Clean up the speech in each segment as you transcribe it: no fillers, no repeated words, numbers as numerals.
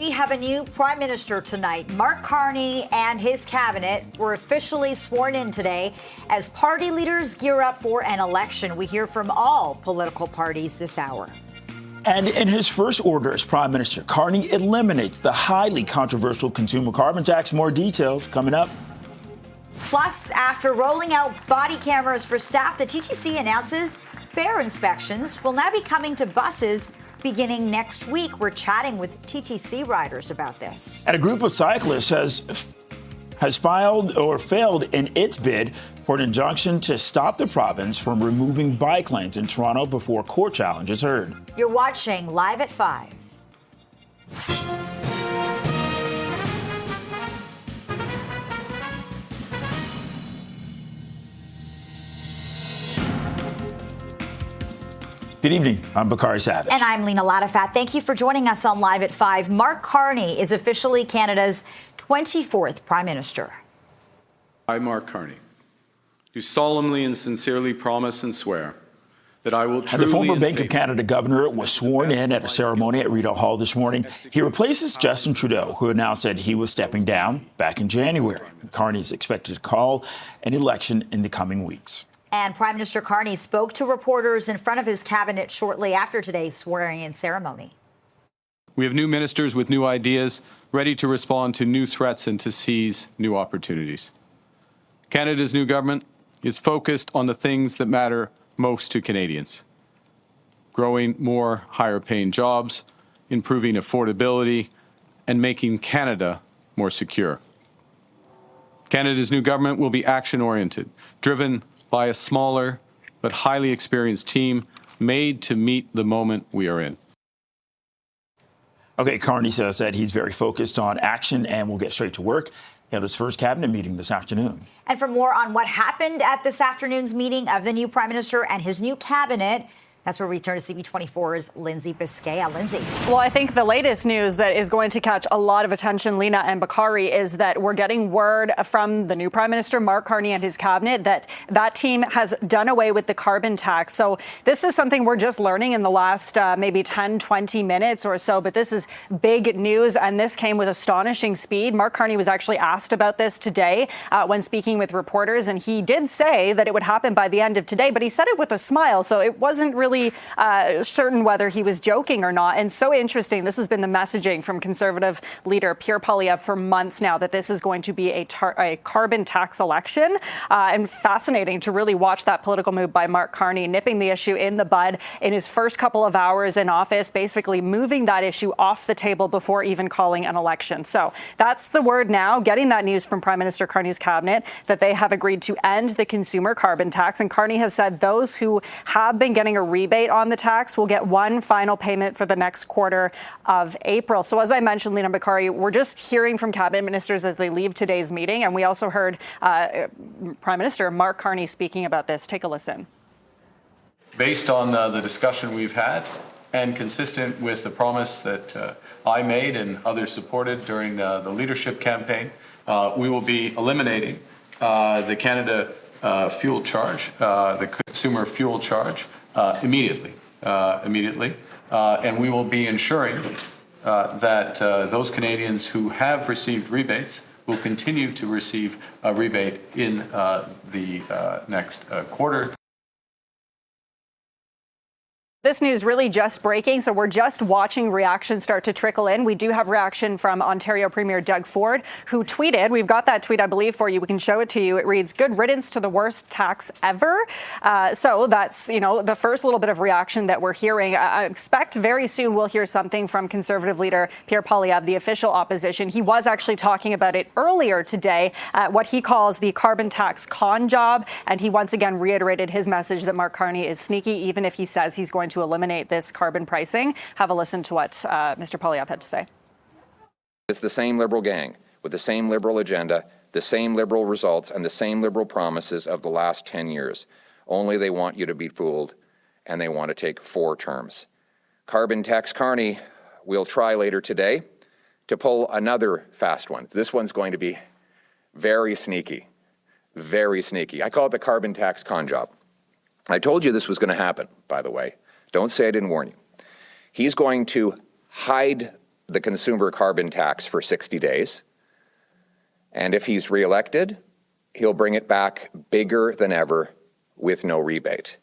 We have a new prime minister tonight. Mark Carney and his cabinet were officially sworn in today as party leaders gear up for an election. We hear from all political parties this hour. And in his first order as prime minister, Carney eliminates the highly controversial consumer carbon tax. More details coming up. Plus, after rolling out body cameras for staff, the TTC announces fare inspections will now be coming to buses beginning next week. We're chatting with TTC riders about this. And a group of cyclists has filed or failed in its bid for an injunction to stop the province from removing bike lanes in Toronto before court challenge is heard. You're watching Live at 5. Good evening. I'm Bakari Savage. And I'm Lena Latifat. Thank you for joining us on Live at 5. Mark Carney is officially Canada's 24th Prime Minister. I, Mark Carney, do solemnly and sincerely promise and swear that I will truly. And the former Bank of Canada governor was sworn in at a ceremony at Rideau Hall this morning. He replaces Justin Trudeau, who announced that he was stepping down back in January. Carney is expected to call an election in the coming weeks. And Prime Minister Carney spoke to reporters in front of his cabinet shortly after today's swearing-in ceremony. We have new ministers with new ideas, ready to respond to new threats and to seize new opportunities. Canada's new government is focused on the things that matter most to Canadians: growing more higher-paying jobs, improving affordability, and making Canada more secure. Canada's new government will be action-oriented, driven by a smaller but highly experienced team made to meet the moment we are in. Okay, Carney says that he's very focused on action and will get straight to work. He had his first cabinet meeting this afternoon. And for more on what happened at this afternoon's meeting of the new prime minister and his new cabinet, that's where we turn to CP24's Lindsay Biscaya. Lindsay. Well, I think the latest news that is going to catch a lot of attention, Lena and Bakari, is that we're getting word from the new Prime Minister, Mark Carney, and his cabinet that that team has done away with the carbon tax. So this is something we're just learning in the last maybe 10, 20 minutes or so. But this is big news, and this came with astonishing speed. Mark Carney was actually asked about this today when speaking with reporters, and he did say that it would happen by the end of today, but he said it with a smile. So it wasn't really certain whether he was joking or not. And so interesting, this has been the messaging from Conservative leader Pierre Poilievre for months now, that this is going to be a carbon tax election. And fascinating to really watch that political move by Mark Carney, nipping the issue in the bud in his first couple of hours in office, basically moving that issue off the table before even calling an election. So that's the word now, getting that news from Prime Minister Carney's cabinet that they have agreed to end the consumer carbon tax. And Carney has said those who have been getting a rebate on the tax will get one final payment for the next quarter of April. So as I mentioned, Lena Bakari, we're just hearing from cabinet ministers as they leave today's meeting. And we also heard Prime Minister Mark Carney speaking about this. Take a listen. Based on the discussion we've had, and consistent with the promise that I made and others supported during the leadership campaign, we will be eliminating the Canada fuel charge, the consumer fuel charge, immediately, and we will be ensuring that those Canadians who have received rebates will continue to receive a rebate in the next quarter. This news really just breaking, so we're just watching reactions start to trickle in. We do have reaction from Ontario Premier Doug Ford, who tweeted, we've got that tweet, I believe, for you. We can show it to you. It reads, "Good riddance to the worst tax ever." So that's, the first little bit of reaction that we're hearing. I expect very soon we'll hear something from Conservative leader Pierre Poilievre, the official opposition. He was actually talking about it earlier today, what he calls the carbon tax con job. And he once again reiterated his message that Mark Carney is sneaky, even if he says he's going to eliminate this carbon pricing. Have a listen to what Mr. Poilievre had to say. It's the same Liberal gang with the same Liberal agenda, the same Liberal results, and the same Liberal promises of the last 10 years. Only they want you to be fooled, and they want to take 4 terms. Carbon tax Carney will try later today to pull another fast one. This one's going to be very sneaky, very sneaky. I call it the carbon tax con job. I told you this was going to happen, by the way. Don't say I didn't warn you. He's going to hide the consumer carbon tax for 60 days. And if he's reelected, he'll bring it back bigger than ever with no rebate.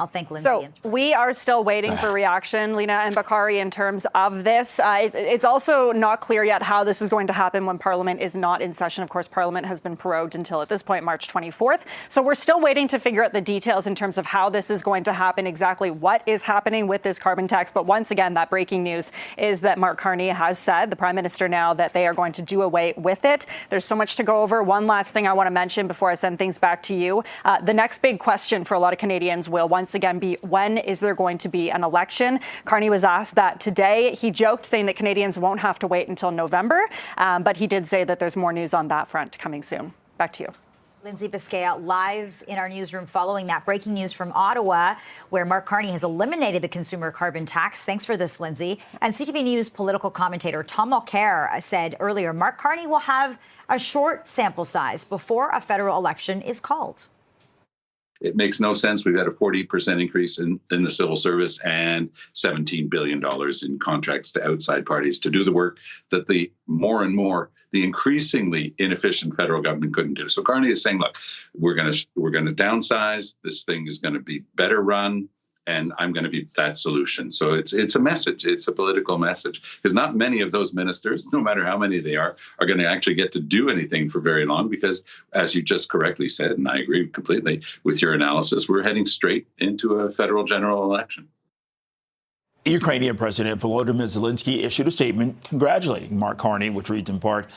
I'll thank Lindsay. So we are still waiting for reaction, Lena and Bakari, in terms of this. It's also not clear yet how this is going to happen when Parliament is not in session. Of course, Parliament has been prorogued until at this point, March 24th. So we're still waiting to figure out the details in terms of how this is going to happen, exactly what is happening with this carbon tax. But once again, that breaking news is that Mark Carney has said, the Prime Minister now, that they are going to do away with it. There's so much to go over. One last thing I want to mention before I send things back to you. The next big question for a lot of Canadians will once again be, when is there going to be an election? Carney was asked that today. He joked, saying that Canadians won't have to wait until November, but he did say that there's more news on that front coming soon. Back to you. Lindsay Biscaya live in our newsroom following that breaking news from Ottawa, where Mark Carney has eliminated the consumer carbon tax. Thanks for this, Lindsay. And CTV News political commentator Tom Mulcair said earlier, Mark Carney will have a short sample size before a federal election is called. It makes no sense. We've had a 40% increase in the civil service and $17 billion in contracts to outside parties to do the work that the increasingly inefficient federal government couldn't do. So Carney is saying, look, we're going to downsize. This thing is going to be better run, and I'm going to be that solution. So it's a message. It's a political message, because not many of those ministers, no matter how many they are going to actually get to do anything for very long, because as you just correctly said, and I agree completely with your analysis, we're heading straight into a federal general election. Ukrainian President Volodymyr Zelensky issued a statement congratulating Mark Carney, which reads in part,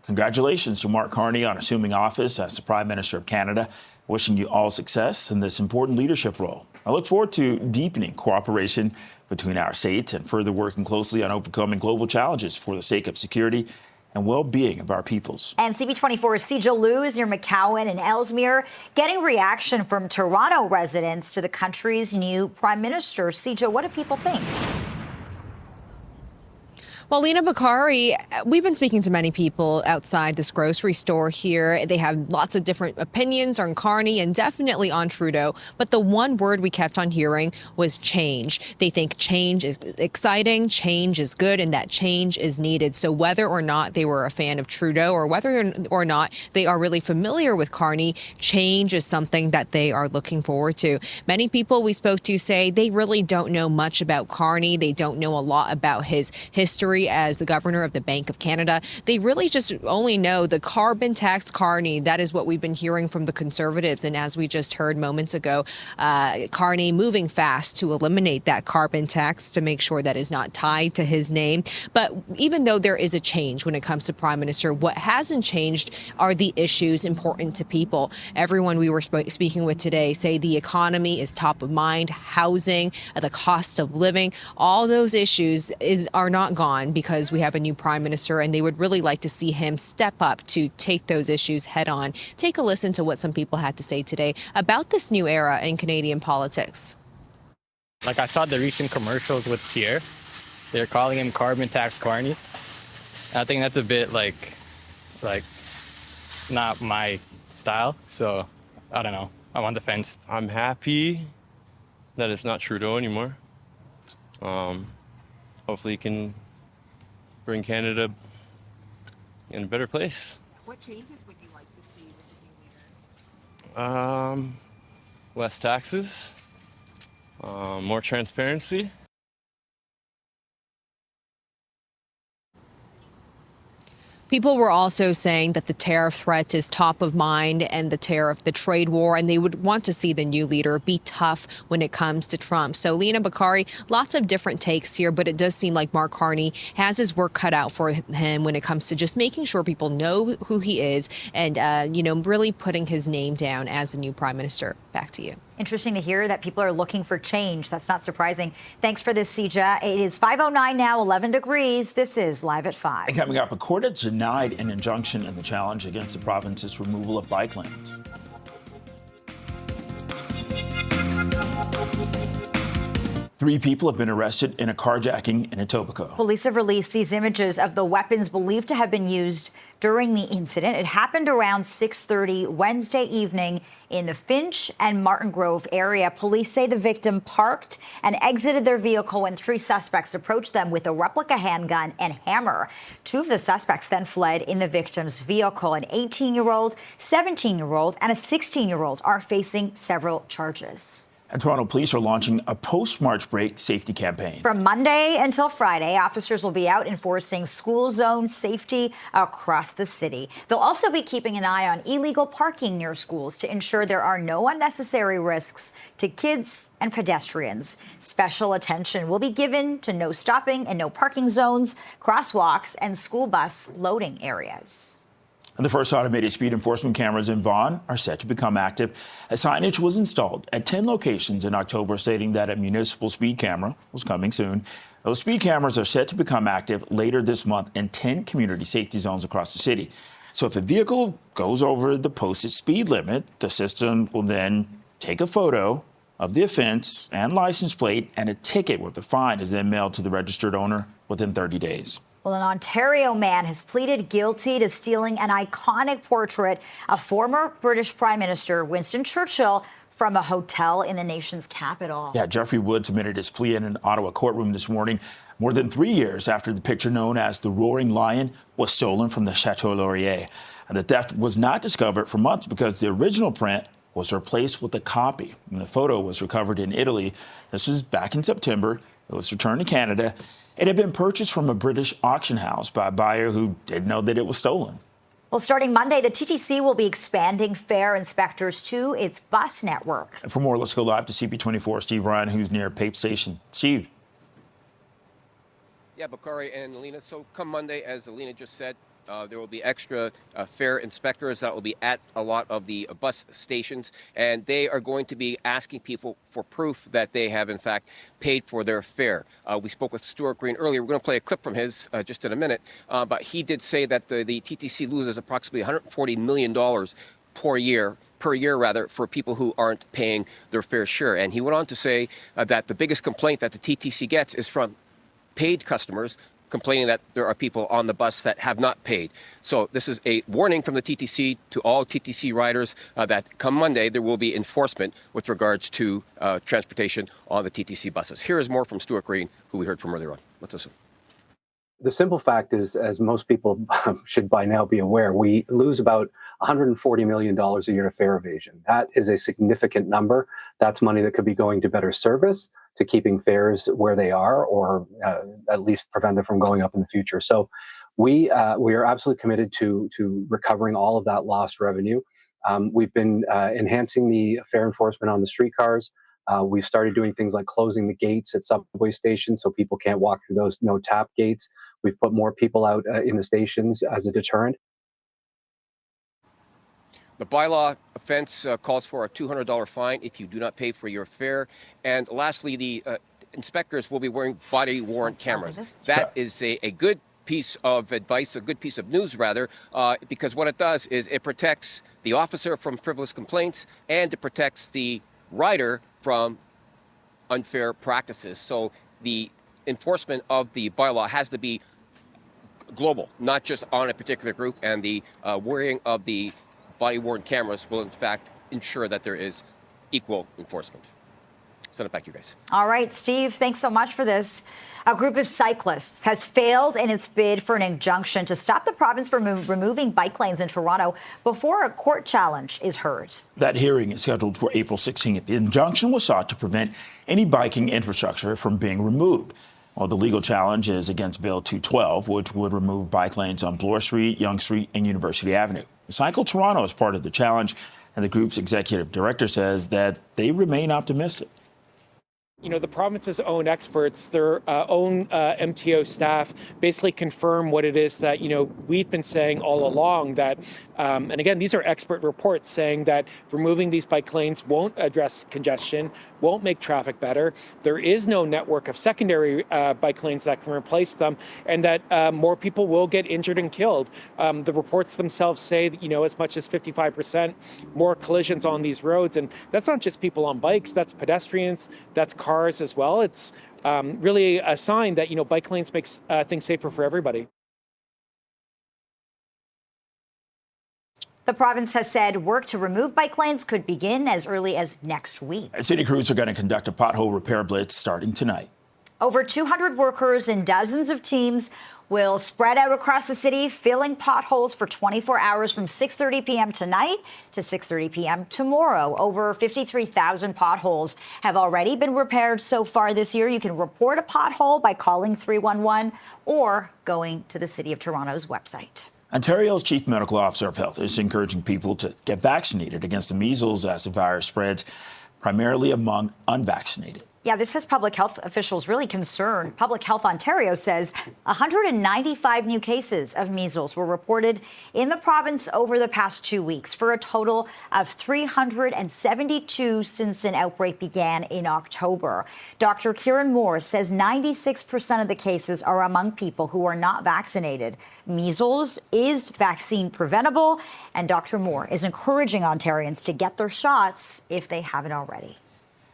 "Congratulations to Mark Carney on assuming office as the Prime Minister of Canada. Wishing you all success in this important leadership role. I look forward to deepening cooperation between our states and further working closely on overcoming global challenges for the sake of security and well-being of our peoples." And CP24's Sijal Liu is near McCowan and Ellesmere, getting reaction from Toronto residents to the country's new Prime Minister. Sijal, what do people think? Well, Lena, Bakari, we've been speaking to many people outside this grocery store here. They have lots of different opinions on Carney and definitely on Trudeau. But the one word we kept on hearing was change. They think change is exciting, change is good, and that change is needed. So whether or not they were a fan of Trudeau or whether or not they are really familiar with Carney, change is something that they are looking forward to. Many people we spoke to say they really don't know much about Carney. They don't know a lot about his history as the governor of the Bank of Canada. They really just only know the carbon tax Carney. That is what we've been hearing from the Conservatives. And as we just heard moments ago, Carney moving fast to eliminate that carbon tax to make sure that is not tied to his name. But even though there is a change when it comes to Prime Minister, what hasn't changed are the issues important to people. Everyone we were speaking with today say the economy is top of mind, housing, the cost of living, all those issues are not gone because we have a new Prime Minister, and they would really like to see him step up to take those issues head on. Take a listen to what some people had to say today about this new era in Canadian politics. Like, I saw the recent commercials with Pierre. They're calling him carbon tax Carney. I think that's a bit like not my style. So I don't know. I'm on the fence. I'm happy that it's not Trudeau anymore. Hopefully he can bring Canada in a better place. What changes would you like to see with the new leader? Less taxes, more transparency. People were also saying that the tariff threat is top of mind, and the trade war, and they would want to see the new leader be tough when it comes to Trump. So, Lena, Bakari, lots of different takes here, but it does seem like Mark Carney has his work cut out for him when it comes to just making sure people know who he is and, really putting his name down as the new Prime Minister. Back to you. Interesting to hear that people are looking for change. That's not surprising. Thanks for this, Sija. It is 5:09 now, 11 degrees. This is Live at 5. And coming up, a court has denied an injunction in the challenge against the province's removal of bike lanes. 3 people have been arrested in a carjacking in Etobicoke. Police have released these images of the weapons believed to have been used during the incident. It happened around 6:30 Wednesday evening in the Finch and Martin Grove area. Police say the victim parked and exited their vehicle when 3 suspects approached them with a replica handgun and hammer. 2 of the suspects then fled in the victim's vehicle. An 18-year-old, 17-year-old, and a 16-year-old are facing several charges. And Toronto police are launching a post-March break safety campaign. From Monday until Friday, officers will be out enforcing school zone safety across the city. They'll also be keeping an eye on illegal parking near schools to ensure there are no unnecessary risks to kids and pedestrians. Special attention will be given to no stopping and no parking zones, crosswalks, and school bus loading areas. And the first automated speed enforcement cameras in Vaughan are set to become active. A signage was installed at 10 locations in October stating that a municipal speed camera was coming soon. Those speed cameras are set to become active later this month in 10 community safety zones across the city. So if a vehicle goes over the posted speed limit, the system will then take a photo of the offense and license plate, and a ticket with the fine is then mailed to the registered owner within 30 days. Well, an Ontario man has pleaded guilty to stealing an iconic portrait of former British Prime Minister Winston Churchill from a hotel in the nation's capital. Yeah, Jeffrey Wood submitted his plea in an Ottawa courtroom this morning, more than 3 years after the picture known as the Roaring Lion was stolen from the Chateau Laurier. And the theft was not discovered for months because the original print was replaced with a copy. And the photo was recovered in Italy. This was back in September. It was returned to Canada. It had been purchased from a British auction house by a buyer who didn't know that it was stolen. Well, starting Monday, the TTC will be expanding fare inspectors to its bus network. And for more, let's go live to CP24, Steve Ryan, who's near Pape Station. Steve. Yeah, Bakari and Alina. So come Monday, as Alina just said, there will be extra fare inspectors that will be at a lot of the bus stations, and they are going to be asking people for proof that they have, in fact, paid for their fare. We spoke with Stuart Green earlier. We're going to play a clip from his just in a minute, but he did say that the TTC loses approximately $140 million per year, for people who aren't paying their fair share. And he went on to say that the biggest complaint that the TTC gets is from paid customers complaining that there are people on the bus that have not paid. So this is a warning from the TTC to all TTC riders that come Monday, there will be enforcement with regards to transportation on the TTC buses. Here is more from Stuart Green, who we heard from earlier on. Let's listen. The simple fact is, as most people should by now be aware, we lose about $140 million a year to fare evasion. That is a significant number. That's money that could be going to better service, to keeping fares where they are, or at least prevent them from going up in the future. So we are absolutely committed to recovering all of that lost revenue. We've been enhancing the fare enforcement on the streetcars. We've started doing things like closing the gates at subway stations so people can't walk through those no-tap gates. We've put more people out in the stations as a deterrent. The bylaw offense calls for a $200 fine if you do not pay for your fare. And lastly, the inspectors will be wearing body-worn cameras. That is a good piece of advice, a good piece of news, rather, because what it does is it protects the officer from frivolous complaints, and it protects the rider from unfair practices. So the enforcement of the bylaw has to be global, not just on a particular group, and the wearing of the body-worn cameras will, in fact, ensure that there is equal enforcement. Send it back to you guys. All right, Steve, thanks so much for this. A group of cyclists has failed in its bid for an injunction to stop the province from removing bike lanes in Toronto before a court challenge is heard. That hearing is scheduled for April 16th. The injunction was sought to prevent any biking infrastructure from being removed. Well, the legal challenge is against Bill 212, which would remove bike lanes on Bloor Street, Yonge Street, and University Avenue. Cycle Toronto is part of the challenge, and the group's executive director says that they remain optimistic. You know, the province's own experts, their own MTO staff basically confirm what it is that, you know, we've been saying all along, that And again, these are expert reports saying that removing these bike lanes won't address congestion, won't make traffic better. There is no network of secondary bike lanes that can replace them, and that more people will get injured and killed. The reports themselves say that, as much as 55% more collisions on these roads. And that's not just people on bikes, that's pedestrians, that's cars as well. It's really a sign that, bike lanes makes things safer for everybody. The province has said work to remove bike lanes could begin as early as next week. City crews are going to conduct a pothole repair blitz starting tonight. Over 200 workers and dozens of teams will spread out across the city, filling potholes for 24 hours from 6:30 p.m. tonight to 6:30 p.m. tomorrow. Over 53,000 potholes have already been repaired so far this year. You can report a pothole by calling 311 or going to the City of Toronto's website. Ontario's Chief Medical Officer of Health is encouraging people to get vaccinated against the measles as the virus spreads, primarily among unvaccinated. Yeah, this has public health officials really concerned. Public Health Ontario says 195 new cases of measles were reported in the province over the past 2 weeks, for a total of 372 since an outbreak began in October. Dr. Kieran Moore says 96% of the cases are among people who are not vaccinated. Measles is vaccine preventable, and Dr. Moore is encouraging Ontarians to get their shots if they haven't already.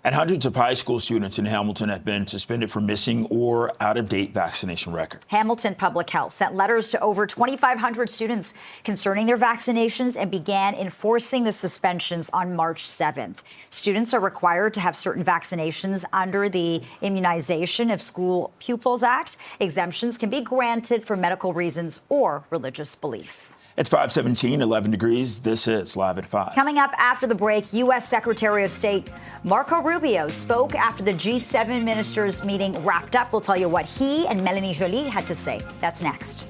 And hundreds of high school students in Hamilton have been suspended for missing or out-of-date vaccination records. Hamilton Public Health sent letters to over 2,500 students concerning their vaccinations and began enforcing the suspensions on March 7th. Students are required to have certain vaccinations under the Immunization of School Pupils Act. Exemptions can be granted for medical reasons or religious belief. It's 5:17, 11 degrees. This is Live at 5. Coming up after the break, U.S. Secretary of State Marco Rubio spoke after the G7 ministers meeting wrapped up. We'll tell you what he and Melanie Joly had to say. That's next.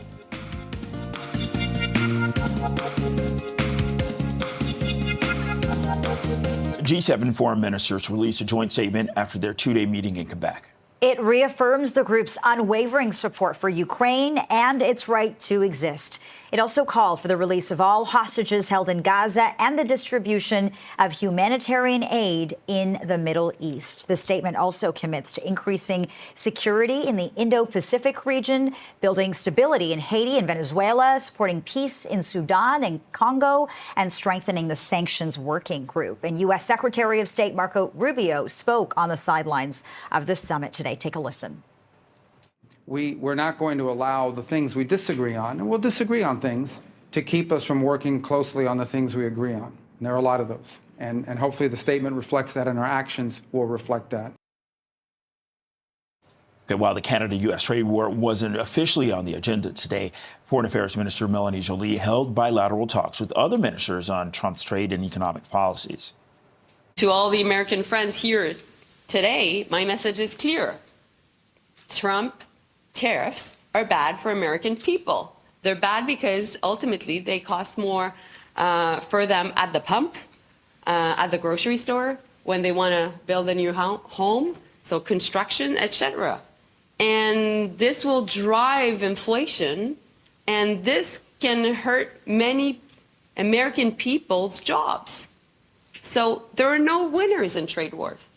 G7 foreign ministers released a joint statement after their two-day meeting in Quebec. It reaffirms the group's unwavering support for Ukraine and its right to exist. It also called for the release of all hostages held in Gaza and the distribution of humanitarian aid in the Middle East. The statement also commits to increasing security in the Indo-Pacific region, building stability in Haiti and Venezuela, supporting peace in Sudan and Congo, and strengthening the sanctions working group. And U.S. Secretary of State Marco Rubio spoke on the sidelines of the summit today. Take a listen. We're not going to allow the things we disagree on, and we'll disagree on things, to keep us from working closely on the things we agree on. And there are a lot of those. And hopefully the statement reflects that, and our actions will reflect that. Okay, while the Canada-U.S. trade war wasn't officially on the agenda today, Foreign Affairs Minister Melanie Joly held bilateral talks with other ministers on Trump's trade and economic policies. To all the American friends here today, my message is clear. Trump tariffs are bad for American people. They're bad because ultimately they cost more for them at the pump, at the grocery store, when they want to build a new home, so construction, etc. And this will drive inflation, and this can hurt many American people's jobs. So there are no winners in trade wars.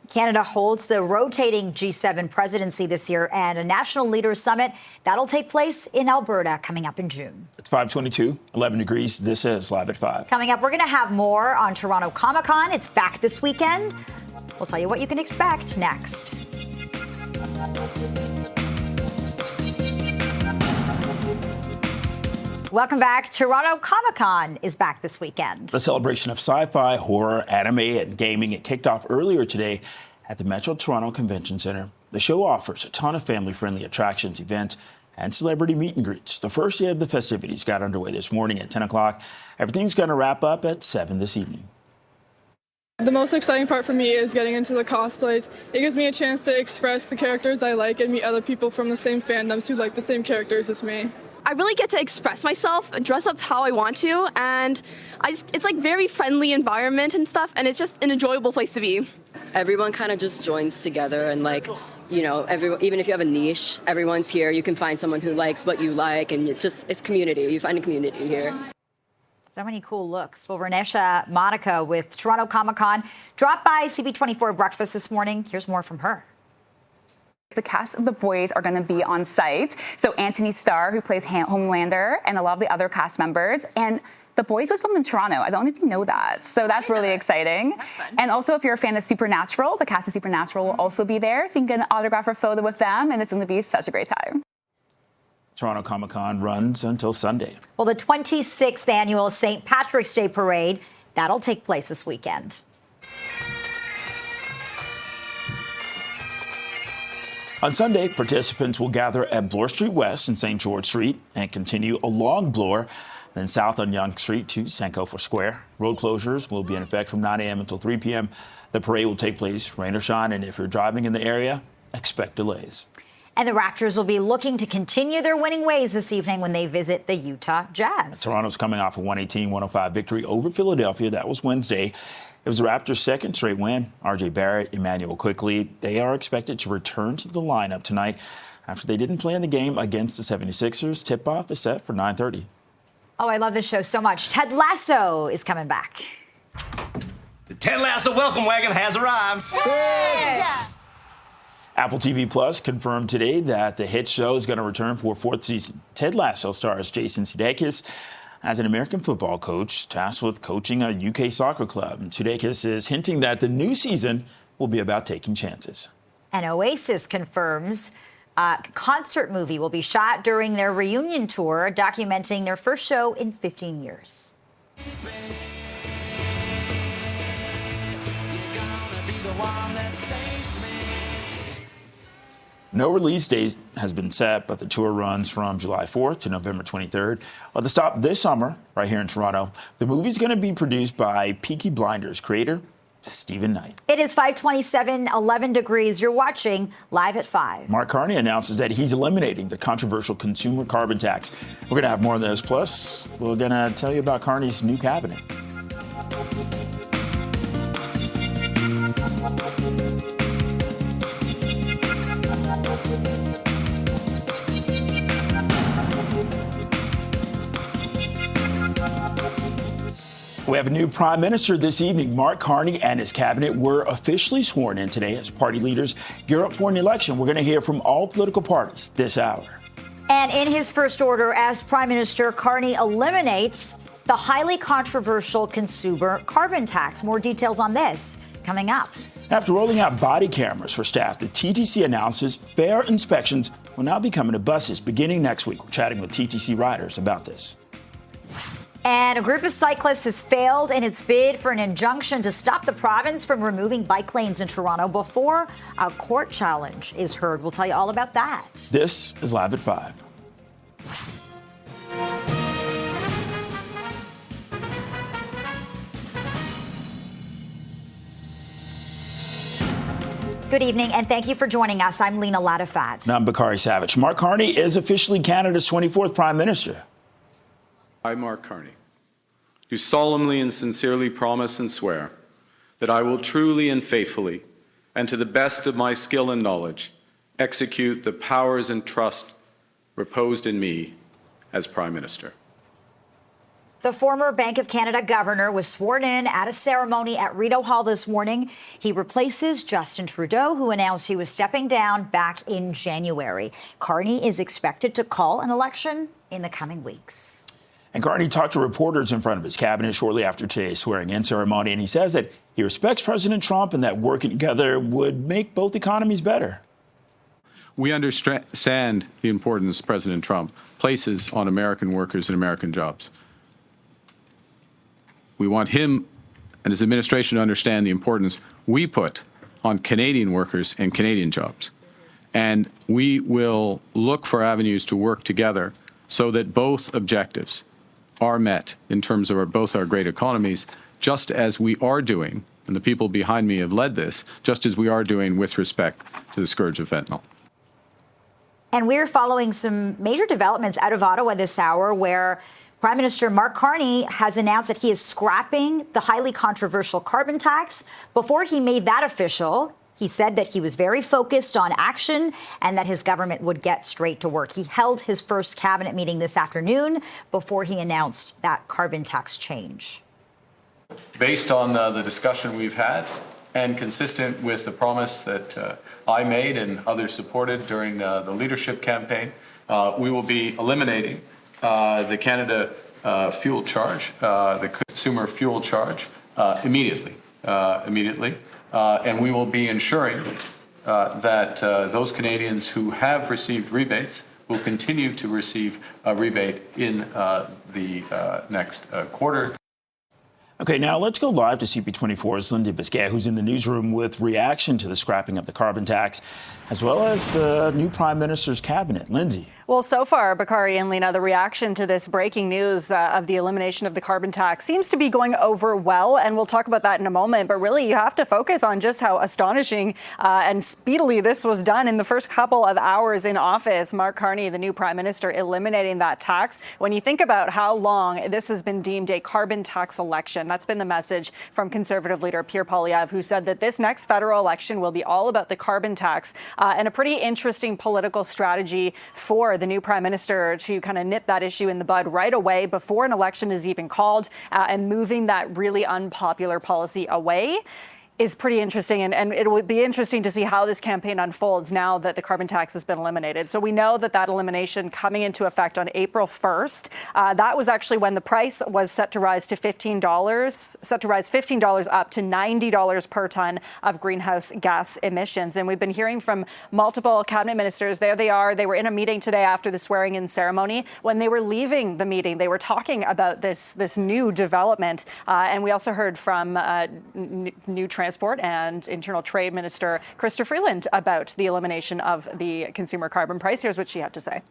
Canada holds the rotating G7 presidency this year and a national leaders summit that'll take place in Alberta coming up in June. It's 5:22, 11 degrees. This is Live at 5. Coming up, we're going to have more on Toronto Comic-Con. It's back this weekend. We'll tell you what you can expect next. Welcome back. Toronto Comic-Con is back this weekend. The celebration of sci-fi, horror, anime, and gaming, it kicked off earlier today at the Metro Toronto Convention Centre. The show offers a ton of family-friendly attractions, events, and celebrity meet and greets. The first day of the festivities got underway this morning at 10 o'clock. Everything's going to wrap up at 7 this evening. The most exciting part for me is getting into the cosplays. It gives me a chance to express the characters I like and meet other people from the same fandoms who like the same characters as me. I really get to express myself, dress up how I want to, and it's like very friendly environment and stuff, and it's just an enjoyable place to be. Everyone kind of just joins together, and even if you have a niche, everyone's here. You can find someone who likes what you like, and it's community. You find a community here. So many cool looks. Well, Renesha Monica with Toronto Comic-Con dropped by CP24 breakfast this morning. Here's more from her. The cast of The Boys are going to be on site. So Anthony Starr, who plays Homelander, and a lot of the other cast members. And The Boys was filmed in Toronto. I don't know if you know that. So that's really exciting. And also, if you're a fan of Supernatural, the cast of Supernatural will also be there. So you can get an autograph or photo with them, and it's going to be such a great time. Toronto Comic-Con runs until Sunday. Well, the 26th annual St. Patrick's Day Parade, that'll take place this weekend. On Sunday, participants will gather at Bloor Street West and St. George Street and continue along Bloor, then south on Yonge Street to Sankofa Square. Road closures will be in effect from 9 a.m. until 3 p.m. The parade will take place rain or shine, and if you're driving in the area, expect delays. And the Raptors will be looking to continue their winning ways this evening when they visit the Utah Jazz. Toronto's coming off a 118-105 victory over Philadelphia. That was Wednesday. It was the Raptors' second straight win. R.J. Barrett, Emmanuel Quickley, they are expected to return to the lineup tonight after they didn't play in the game against the 76ers. Tip-off is set for 9:30. Oh, I love this show so much. Ted Lasso is coming back. The Ted Lasso welcome wagon has arrived. Ted! Apple TV Plus confirmed today that the hit show is going to return for a fourth season. Ted Lasso stars Jason Sudeikis as an American football coach tasked with coaching a UK soccer club. And Sudeikis is hinting that the new season will be about taking chances. And Oasis confirms a concert movie will be shot during their reunion tour, documenting their first show in 15 years. No release date has been set, but the tour runs from July 4th to November 23rd. Well, the stop this summer, right here in Toronto, the movie's going to be produced by Peaky Blinders creator Stephen Knight. It is 5:27, 11 degrees. You're watching Live at 5. Mark Carney announces that he's eliminating the controversial consumer carbon tax. We're going to have more on this. Plus, we're going to tell you about Carney's new cabinet. We have a new prime minister this evening. Mark Carney and his cabinet were officially sworn in today as party leaders gear up for an election. We're going to hear from all political parties this hour. And in his first order as prime minister, Carney eliminates the highly controversial consumer carbon tax. More details on this coming up. After rolling out body cameras for staff, the TTC announces fair inspections will now be coming to buses beginning next week. We're chatting with TTC riders about this. And a group of cyclists has failed in its bid for an injunction to stop the province from removing bike lanes in Toronto before a court challenge is heard. We'll tell you all about that. This is Live at 5. Good evening, and thank you for joining us. I'm Lena Latifat. And I'm Bakari Savage. Mark Carney is officially Canada's 24th prime minister. I, Mark Carney, do solemnly and sincerely promise and swear that I will truly and faithfully, and to the best of my skill and knowledge, execute the powers and trust reposed in me as Prime Minister. The former Bank of Canada governor was sworn in at a ceremony at Rideau Hall this morning. He replaces Justin Trudeau, who announced he was stepping down back in January. Carney is expected to call an election in the coming weeks. And Carney talked to reporters in front of his cabinet shortly after today's swearing-in ceremony, and he says that he respects President Trump and that working together would make both economies better. We understand the importance President Trump places on American workers and American jobs. We want him and his administration to understand the importance we put on Canadian workers and Canadian jobs. And we will look for avenues to work together so that both objectives are met in terms of both our great economies, just as we are doing, and the people behind me have led this, just as we are doing with respect to the scourge of fentanyl. And we're following some major developments out of Ottawa this hour, where Prime Minister Mark Carney has announced that he is scrapping the highly controversial carbon tax. Before he made that official, He said that he was very focused on action and that his government would get straight to work. He held his first cabinet meeting this afternoon before he announced that carbon tax change. Based on the discussion we've had and consistent with the promise that I made and others supported during the leadership campaign, we will be eliminating the Canada fuel charge, the consumer fuel charge, immediately. And we will be ensuring that those Canadians who have received rebates will continue to receive a rebate in the next quarter. Okay, now let's go live to CP24's Lindsay Biscay, who's in the newsroom with reaction to the scrapping of the carbon tax, as well as the new Prime Minister's cabinet. Lindsay. Well, so far, Bakari and Lena, the reaction to this breaking news of the elimination of the carbon tax seems to be going over well, and we'll talk about that in a moment. But really, you have to focus on just how astonishing and speedily this was done in the first couple of hours in office. Mark Carney, the new Prime Minister, eliminating that tax. When you think about how long this has been deemed a carbon tax election, that's been the message from Conservative leader Pierre Poilievre, who said that this next federal election will be all about the carbon tax and a pretty interesting political strategy for the new Prime Minister to kind of nip that issue in the bud right away before an election is even called and moving that really unpopular policy away is pretty interesting, and it would be interesting to see how this campaign unfolds now that the carbon tax has been eliminated. So we know that that elimination coming into effect on April 1st, that was actually when the price was set to rise to $15 up to $90 per ton of greenhouse gas emissions. And we've been hearing from multiple cabinet ministers. There they are. They were in a meeting today after the swearing-in ceremony. When they were leaving the meeting, they were talking about this new development. And we also heard from new Transport and Internal Trade Minister Chrystia Freeland about the elimination of the consumer carbon price. Here's what she had to say.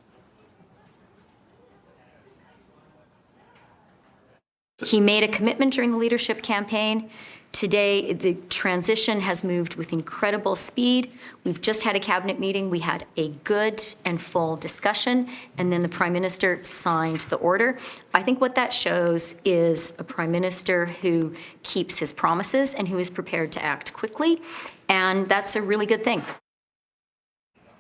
He made a commitment during the leadership campaign. Today, the transition has moved with incredible speed. We've just had a cabinet meeting. We had a good and full discussion, and then the Prime Minister signed the order. I think what that shows is a Prime Minister who keeps his promises and who is prepared to act quickly, and that's a really good thing.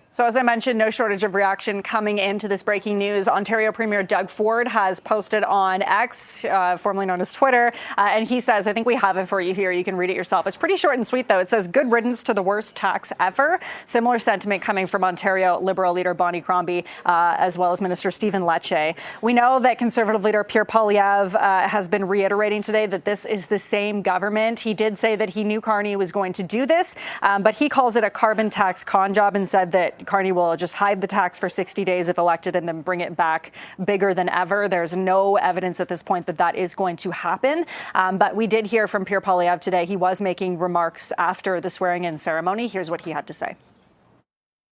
So as I mentioned, no shortage of reaction coming into this breaking news. Ontario Premier Doug Ford has posted on X, formerly known as Twitter, and he says, I think we have it for you here. You can read it yourself. It's pretty short and sweet, though. It says, good riddance to the worst tax ever. Similar sentiment coming from Ontario Liberal leader Bonnie Crombie, as well as Minister Stephen Lecce. We know that Conservative leader Pierre Poilievre has been reiterating today that this is the same government. He did say that he knew Carney was going to do this, but he calls it a carbon tax con job and said that Carney will just hide the tax for 60 days if elected and then bring it back bigger than ever. There's no evidence at this point that that is going to happen. But we did hear from Pierre Poilievre today. He was making remarks after the swearing-in ceremony. Here's what he had to say.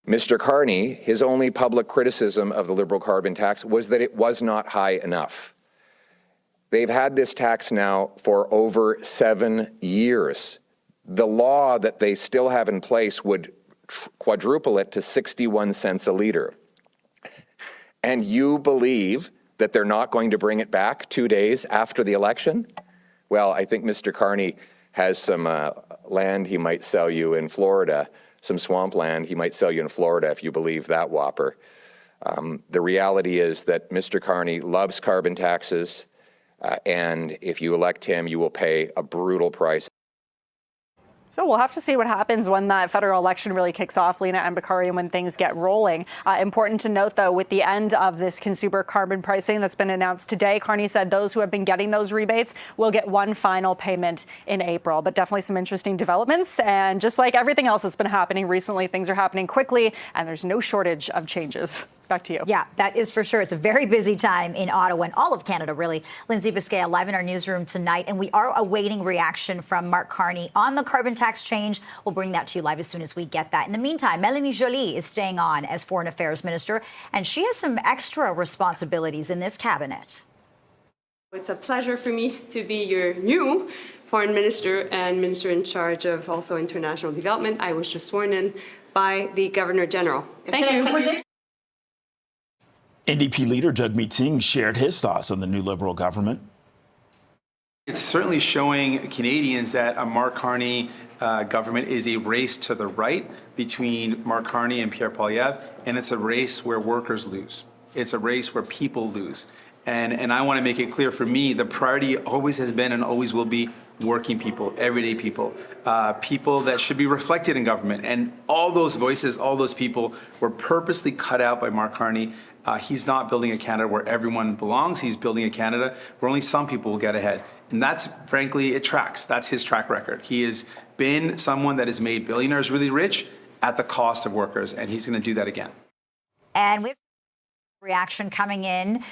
Mr. Carney, his only public criticism of the Liberal carbon tax was that it was not high enough. They've had this tax now for over 7 years. The law that they still have in place would quadruple it to 61 cents a liter. And you believe that they're not going to bring it back 2 days after the election? Well, I think Mr. Carney has some land he might sell you in Florida, some swampland he might sell you in Florida if you believe that whopper. The reality is that Mr. Carney loves carbon taxes, and if you elect him, you will pay a brutal price. So we'll have to see what happens when that federal election really kicks off, Lena and Bakari, and when things get rolling. Important to note, though, with the end of this consumer carbon pricing that's been announced today, Carney said those who have been getting those rebates will get one final payment in April. But definitely some interesting developments. And just like everything else that's been happening recently, things are happening quickly, and there's no shortage of changes. Back to you. Yeah, that is for sure. It's a very busy time in Ottawa and all of Canada, really. Lindsay Biscay live in our newsroom tonight, and we are awaiting reaction from Mark Carney on the carbon tax change. We'll bring that to you live as soon as we get that. In the meantime, Mélanie Joly is staying on as Foreign Affairs Minister, and she has some extra responsibilities in this cabinet. It's a pleasure for me to be your new Foreign Minister and Minister in charge of also international development. I was just sworn in by the Governor General. Thank you. NDP leader Jagmeet Singh shared his thoughts on the new Liberal government. It's certainly showing Canadians that a Mark Carney government is a race to the right between Mark Carney and Pierre Poilievre, and it's a race where workers lose. It's a race where people lose. And I want to make it clear, for me, the priority always has been and always will be working people, everyday people, people that should be reflected in government. And all those voices, all those people were purposely cut out by Mark Carney. He's not building a Canada where everyone belongs. He's building a Canada where only some people will get ahead. And that's, frankly, it tracks. That's his track record. He has been someone that has made billionaires really rich at the cost of workers, and he's going to do that again. And we have reaction coming in.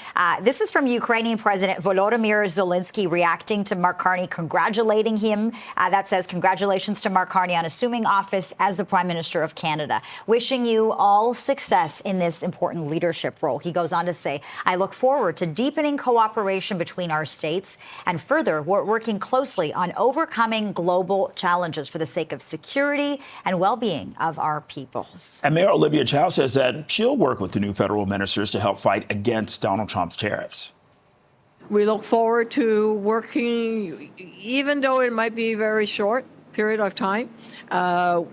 This is from Ukrainian President Volodymyr Zelensky reacting to Mark Carney, congratulating him. That says, congratulations to Mark Carney on assuming office as the Prime Minister of Canada. Wishing you all success in this important leadership role. He goes on to say, I look forward to deepening cooperation between our states, and further, we're working closely on overcoming global challenges for the sake of security and well-being of our peoples. And Mayor Olivia Chow says that she'll work with the new federal ministers to help fight against Donald Trump's tariffs. We look forward to working, even though it might be a very short period of time,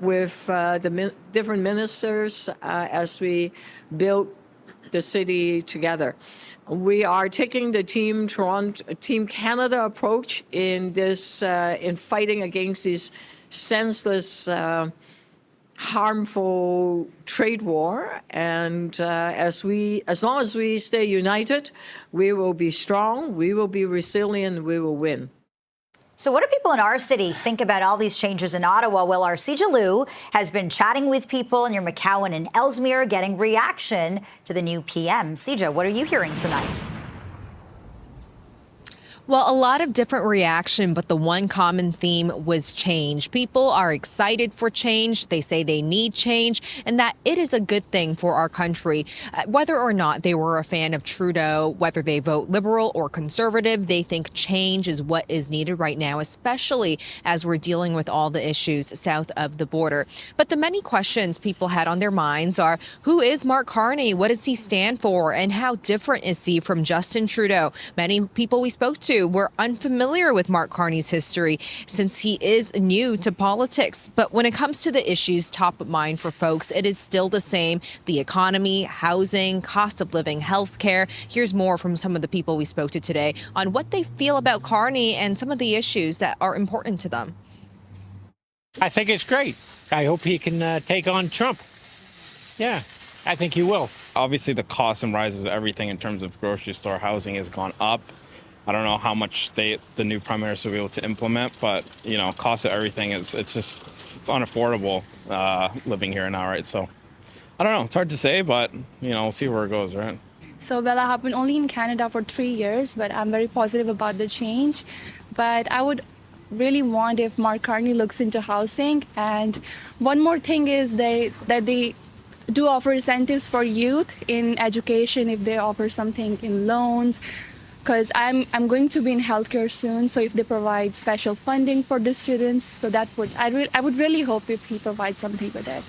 with the different ministers as we build the city together. We are taking the Team Canada approach in this, in fighting against these senseless, harmful trade war, and as long as we stay united, we will be strong, we will be resilient, we will win. So what do people in our city think about all these changes in Ottawa? Well, our Sija Liu has been chatting with people near McCowan and Ellesmere, getting reaction to the new PM. Sija, what are you hearing tonight? Well, a lot of different reaction, but the one common theme was change. People are excited for change. They say they need change and that it is a good thing for our country. Whether or not they were a fan of Trudeau, whether they vote Liberal or Conservative, they think change is what is needed right now, especially as we're dealing with all the issues south of the border. But the many questions people had on their minds are, who is Mark Carney? What does he stand for? And how different is he from Justin Trudeau? Many people we spoke to were unfamiliar with Mark Carney's history since he is new to politics. But when it comes to the issues top of mind for folks, it is still the same. The economy, housing, cost of living, healthcare. Here's more from some of the people we spoke to today on what they feel about Carney and some of the issues that are important to them. I think it's great. I hope he can take on Trump. Yeah, I think he will. Obviously, the cost and rises of everything in terms of grocery store housing has gone up. I don't know how much the new prime minister will be able to implement, but cost of everything it's unaffordable living here now, right? So I don't know. It's hard to say, but we'll see where it goes, right? So Bella, I've been only in Canada for 3 years, but I'm very positive about the change. But I would really want if Mark Carney looks into housing. And one more thing is that they do offer incentives for youth in education if they offer something in loans. Because I'm going to be in healthcare soon, so if they provide special funding for the students, so that I would really hope if he provides something with it.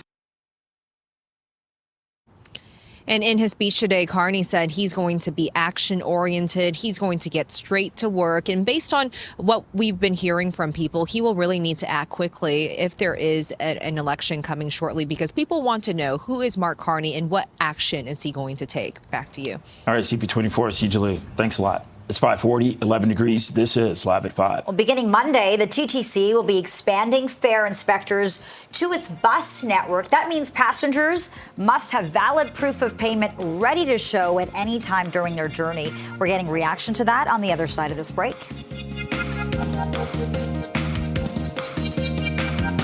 And in his speech today, Carney said he's going to be action-oriented. He's going to get straight to work. And based on what we've been hearing from people, he will really need to act quickly if there is an election coming shortly, because people want to know who is Mark Carney and what action is he going to take. Back to you. All right, CP24, Sija Liu, thanks a lot. It's 5:40, 11 degrees. This is Live at 5. Well, beginning Monday, the TTC will be expanding fare inspectors to its bus network. That means passengers must have valid proof of payment ready to show at any time during their journey. We're getting reaction to that on the other side of this break.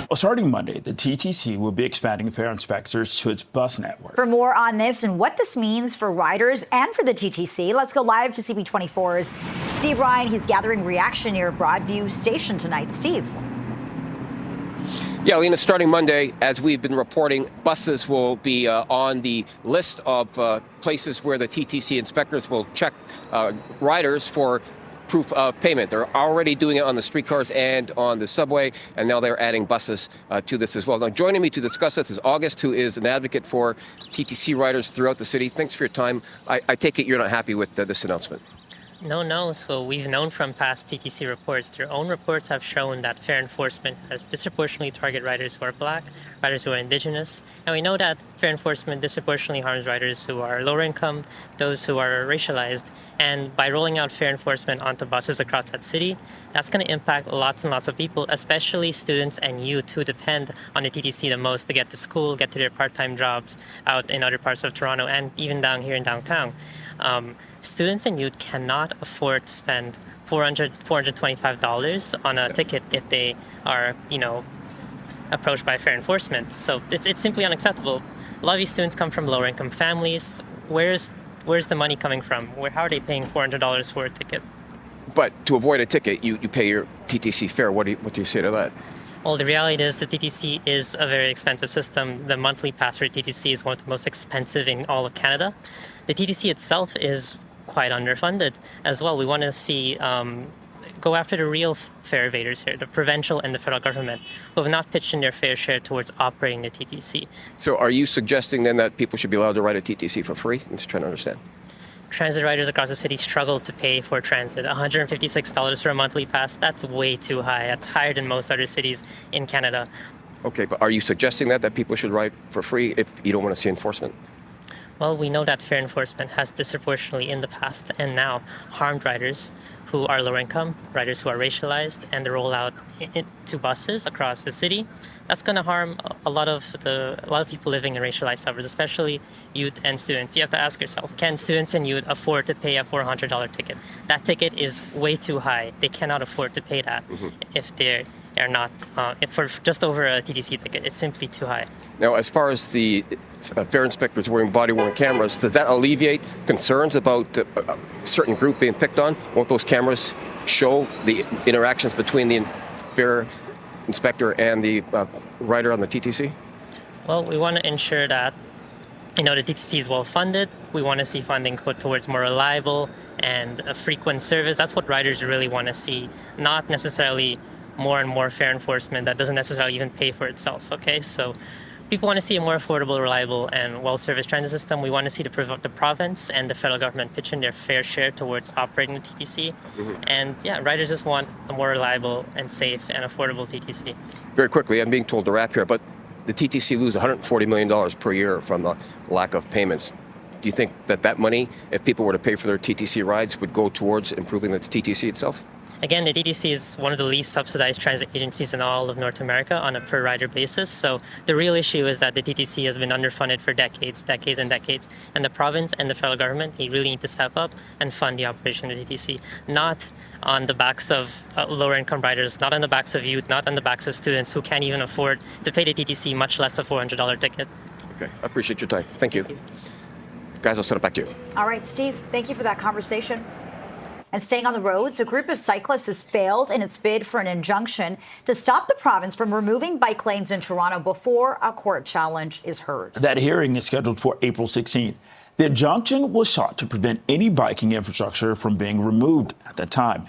Well, starting Monday, the TTC will be expanding fare inspectors to its bus network. For more on this and what this means for riders and for the TTC, let's go live to CP24's Steve Ryan. He's gathering reaction near Broadview Station tonight. Steve. Yeah, Lena, starting Monday, as we've been reporting, buses will be on the list of places where the TTC inspectors will check riders for proof of payment. They're already doing it on the streetcars and on the subway, and now they're adding buses to this as well. Now, joining me to discuss this is August, who is an advocate for TTC riders throughout the city. Thanks for your time. I take it you're not happy with this announcement. No. So we've known from past TTC reports, their own reports have shown that fair enforcement has disproportionately targeted riders who are Black, riders who are Indigenous. And we know that fair enforcement disproportionately harms riders who are lower income, those who are racialized. And by rolling out fair enforcement onto buses across that city, that's going to impact lots and lots of people, especially students and youth who depend on the TTC the most to get to school, get to their part-time jobs out in other parts of Toronto and even down here in downtown. Students and youth cannot afford to spend $425 on a ticket if they are, approached by fair enforcement. So it's simply unacceptable. A lot of these students come from lower income families. Where's the money coming from? How are they paying $400 for a ticket? But to avoid a ticket, you pay your TTC fare. What do you say to that? Well, the reality is the TTC is a very expensive system. The monthly pass for TTC is one of the most expensive in all of Canada. The TTC itself is quite underfunded as well. We want to see go after the real fare evaders here, the provincial and the federal government, who have not pitched in their fair share towards operating the TTC. So are you suggesting then that people should be allowed to ride a TTC for free? I'm just trying to understand. Transit riders across the city struggle to pay for transit. $156 for a monthly pass, that's way too high. That's higher than most other cities in Canada. Okay, but are you suggesting that people should ride for free if you don't want to see enforcement? Well, we know that fair enforcement has disproportionately in the past and now harmed riders who are lower income, riders who are racialized, and the rollout into buses across the city. That's going to harm a lot of people living in racialized suburbs, especially youth and students. You have to ask yourself, can students and youth afford to pay a $400 ticket? That ticket is way too high. They cannot afford to pay that if they're not for just over a TTC ticket. It's simply too high. Now, as far as the fare inspectors wearing body-worn cameras, does that alleviate concerns about a certain group being picked on? Won't those cameras show the interactions between the fare inspector and the rider on the TTC? Well, we want to ensure that the TTC is well funded. We want to see funding go towards more reliable and a frequent service. That's what riders really want to see, not necessarily more and more fair enforcement that doesn't necessarily even pay for itself. Okay, so people want to see a more affordable, reliable, and well-serviced transit system. We want to see the province and the federal government pitch in their fair share towards operating the TTC. And riders just want a more reliable and safe and affordable TTC. Very quickly, I'm being told to wrap here, but the TTC lose $140 million per year from the lack of payments. Do you think that money, if people were to pay for their TTC rides, would go towards improving the TTC itself? Again, the TTC is one of the least subsidized transit agencies in all of North America on a per-rider basis. So the real issue is that the TTC has been underfunded for decades. And the province and the federal government, they really need to step up and fund the operation of the TTC, not on the backs of lower-income riders, not on the backs of youth, not on the backs of students who can't even afford to pay the TTC, much less a $400 ticket. Okay, I appreciate your time. Thank you. Guys, I'll send it back to you. All right, Steve, thank you for that conversation. And staying on the roads, a group of cyclists has failed in its bid for an injunction to stop the province from removing bike lanes in Toronto before a court challenge is heard. That hearing is scheduled for April 16th. The injunction was sought to prevent any biking infrastructure from being removed at that time.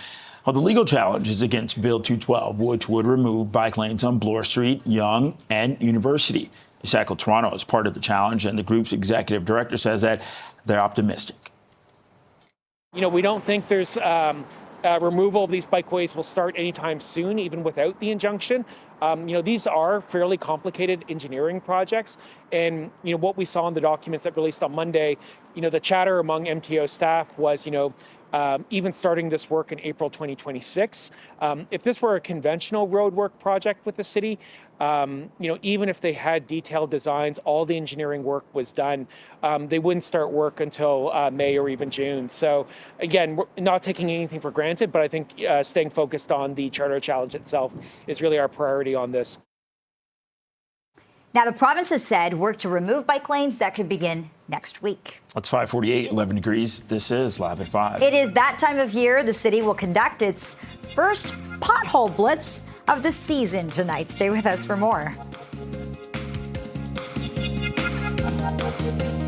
Well, the legal challenge is against Bill 212, which would remove bike lanes on Bloor Street, Yonge, and University. Cycle Toronto is part of the challenge, and the group's executive director says that they're optimistic. We don't think there's removal of these bikeways will start anytime soon, even without the injunction. These are fairly complicated engineering projects. And, what we saw in the documents that released on Monday, the chatter among MTO staff was, even starting this work in April 2026. If this were a conventional roadwork project with the city, even if they had detailed designs, all the engineering work was done, they wouldn't start work until May or even June. So again, we're not taking anything for granted, but I think staying focused on the charter challenge itself is really our priority on this. Now, the province has said work to remove bike lanes that could begin next week. It's 5:48, 11 degrees. This is Live at 5. It is that time of year the city will conduct its first pothole blitz of the season tonight. Stay with us for more.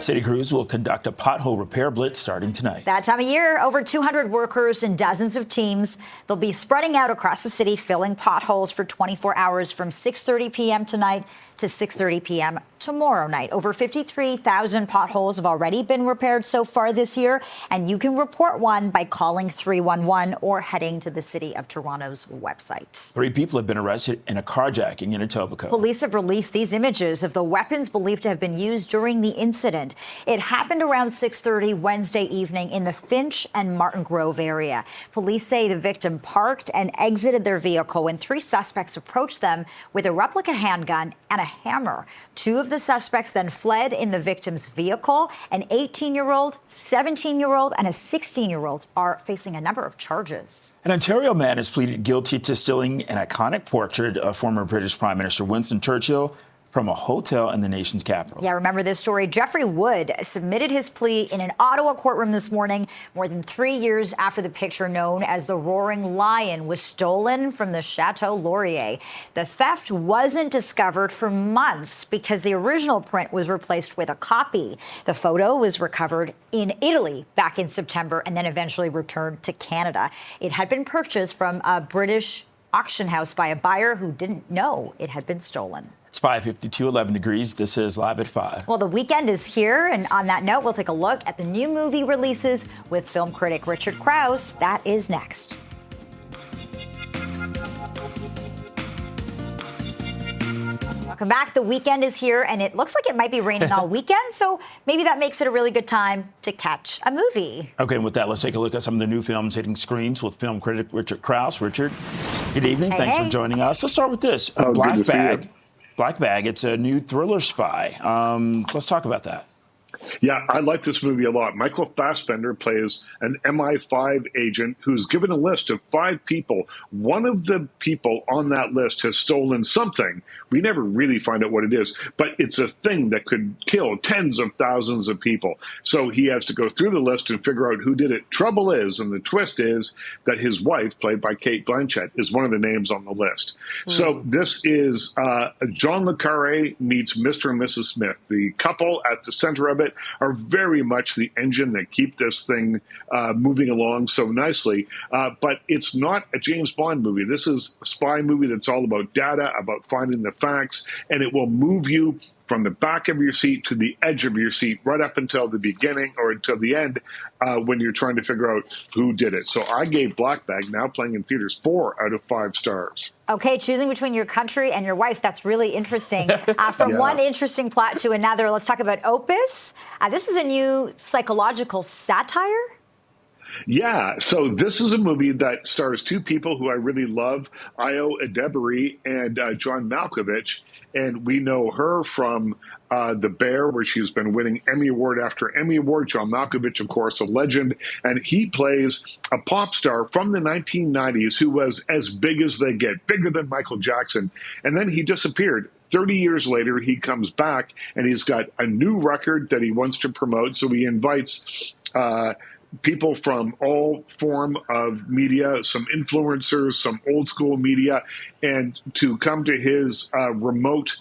City crews will conduct a pothole repair blitz starting tonight. That time of year, over 200 workers and dozens of teams. They'll be spreading out across the city, filling potholes for 24 hours from 6:30 p.m. tonight to 6:30 p.m. tomorrow night. Over 53,000 potholes have already been repaired so far this year, and you can report one by calling 311 or heading to the City of Toronto's website. 3 people have been arrested in a carjacking in Etobicoke. Police have released these images of the weapons believed to have been used during the incident. It happened around 6:30 Wednesday evening in the Finch and Martin Grove area. Police say the victim parked and exited their vehicle when 3 suspects approached them with a replica handgun and a hammer. 2 of the suspects then fled in the victim's vehicle. An 18-year-old, 17-year-old, and a 16-year-old are facing a number of charges. An Ontario man has pleaded guilty to stealing an iconic portrait of former British Prime Minister Winston Churchill from a hotel in the nation's capital. Yeah, remember this story? Jeffrey Wood submitted his plea in an Ottawa courtroom this morning, more than 3 years after the picture known as the Roaring Lion was stolen from the Chateau Laurier. The theft wasn't discovered for months because the original print was replaced with a copy. The photo was recovered in Italy back in September and then eventually returned to Canada. It had been purchased from a British auction house by a buyer who didn't know it had been stolen. It's 5:52, 11 degrees. This is Live at 5. Well, the weekend is here, and on that note, we'll take a look at the new movie releases with film critic Richard Krause. That is next. Welcome back. The weekend is here, and it looks like it might be raining all weekend, so maybe that makes it a really good time to catch a movie. Okay, and with that, let's take a look at some of the new films hitting screens with film critic Richard Krause. Richard, good evening. Thanks for joining us. Let's start with this. Black Bag. Black Bag. It's a new thriller spy. Let's talk about that. Yeah, I like this movie a lot. Michael Fassbender plays an MI5 agent who's given a list of 5 people. One of the people on that list has stolen something. We never really find out what it is, but it's a thing that could kill tens of thousands of people. So he has to go through the list and figure out who did it. Trouble is, and the twist is, that his wife, played by Kate Blanchett, is one of the names on the list. So this is John le Carré meets Mr. and Mrs. Smith. The couple at the center of it are very much the engine that keep this thing moving along so nicely. But it's not a James Bond movie. This is a spy movie that's all about data, about finding the facts, and it will move you from the back of your seat to the edge of your seat right up until the beginning or until the end when you're trying to figure out who did it. So I gave Black Bag, now playing in theaters, 4 out of 5 stars. Okay, choosing between your country and your wife, that's really interesting. From one interesting plot to another, let's talk about Opus. This is a new psychological satire. Yeah, so this is a movie that stars 2 people who I really love, Ayo Edebiri and John Malkovich. And we know her from The Bear, where she's been winning Emmy Award after Emmy Award. John Malkovich, of course, a legend. And he plays a pop star from the 1990s who was as big as they get, bigger than Michael Jackson. And then he disappeared. 30 years later, he comes back, and he's got a new record that he wants to promote. So he invites people from all form of media, some influencers, some old school media, and to come to his remote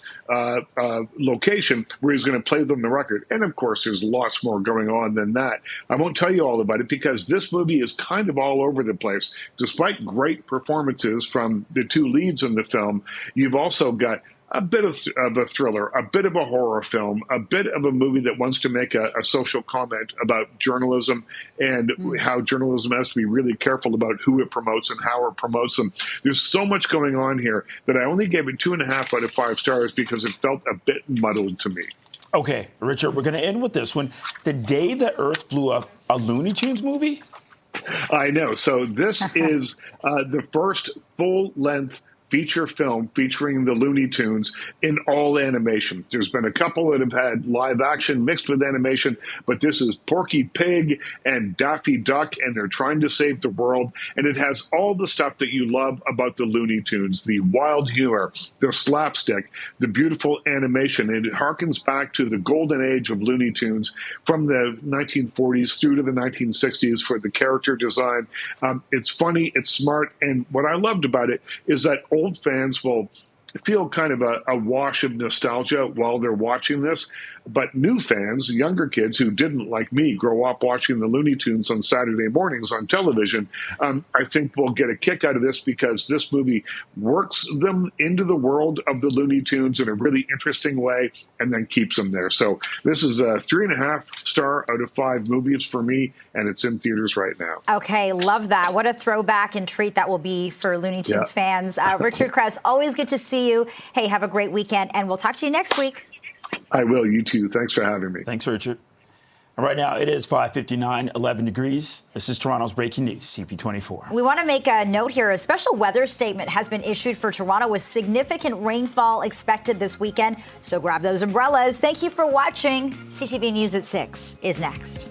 location where he's going to play them the record. And of course, there's lots more going on than that. I won't tell you all about it because this movie is kind of all over the place. Despite great performances from the 2 leads in the film, you've also got a bit of a thriller, a bit of a horror film, a bit of a movie that wants to make a social comment about journalism and how journalism has to be really careful about who it promotes and how it promotes them. There's so much going on here that I only gave it 2.5 out of 5 stars because it felt a bit muddled to me. Okay, Richard, we're going to end with this one. The Day the Earth Blew Up, a Looney Tunes movie? I know. So this is the first full-length feature film featuring the Looney Tunes in all animation. There's been a couple that have had live action mixed with animation, but this is Porky Pig and Daffy Duck, and they're trying to save the world. And it has all the stuff that you love about the Looney Tunes, the wild humor, the slapstick, the beautiful animation. And it harkens back to the golden age of Looney Tunes from the 1940s through to the 1960s for the character design. It's funny, it's smart, and what I loved about it is that old fans will feel kind of a wash of nostalgia while they're watching this. But new fans, younger kids who didn't, like me, grow up watching the Looney Tunes on Saturday mornings on television, I think will get a kick out of this because this movie works them into the world of the Looney Tunes in a really interesting way and then keeps them there. So this is a 3.5 star out of 5 movies for me, and it's in theaters right now. Okay, love that. What a throwback and treat that will be for Looney Tunes fans. Richard Kress, always good to see you. Hey, have a great weekend, and we'll talk to you next week. I will. You too. Thanks for having me. Thanks, Richard. And right now, it is 5:59, 11 degrees. This is Toronto's breaking news, CP24. We want to make a note here. A special weather statement has been issued for Toronto with significant rainfall expected this weekend. So grab those umbrellas. Thank you for watching. CTV News at 6 is next.